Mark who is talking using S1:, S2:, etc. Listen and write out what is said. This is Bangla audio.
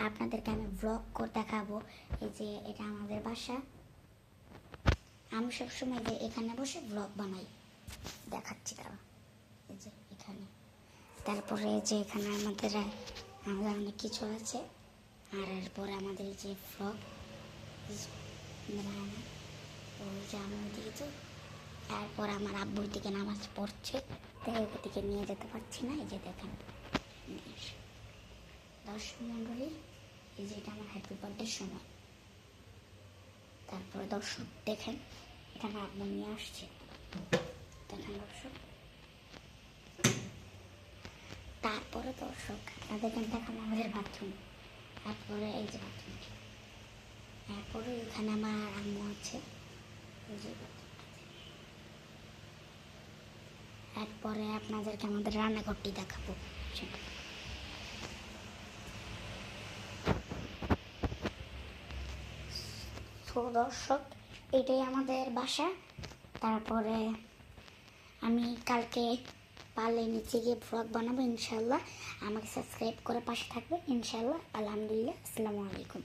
S1: আপনাদেরকে আমি ব্লগ করে দেখাবো। এই যে এটা আমাদের বাসা। আমি সবসময় যে এখানে বসে ব্লগ বানাই, দেখাচ্ছি তারা। এই যে এখানে, তারপরে যে এখানে আমাদের অনেক কিছু আছে। আর এরপরে আমাদের যে ব্লগ ওই যে আমার দিকে তো, তারপর আমার আব্বুর দিকে নামাজ পড়ছে, তাই ওদিকে নিয়ে যেতে পারছি না। এই যে দেখেন দর্শক মণ্ডলী, এই যে এটা আমার হ্যাপি বার্থডের সময়। তারপরে দর্শক দেখেন, এটা আমার আব্বু নিয়ে আসছে, দেখেন দর্শক। তারপরে দর্শক আপনাদের দেখান আমাদের বাথরুম। তারপরে এই যে বাথরুম, তারপরে এখানে আমার আম্মু আছে, এই যে। এরপরে আপনাদেরকে আমাদের রান্নাঘরটি দেখাবো। তো দর্শক, এটাই আমাদের বাসা। তারপরে আমি কালকে পারলে নিচে গিয়ে ব্লগ বানাবো ইনশাল্লাহ। আমাকে সাবস্ক্রাইব করে পাশে থাকবে ইনশাল্লাহ। আলহামদুলিল্লাহ, আসসালামু আলাইকুম।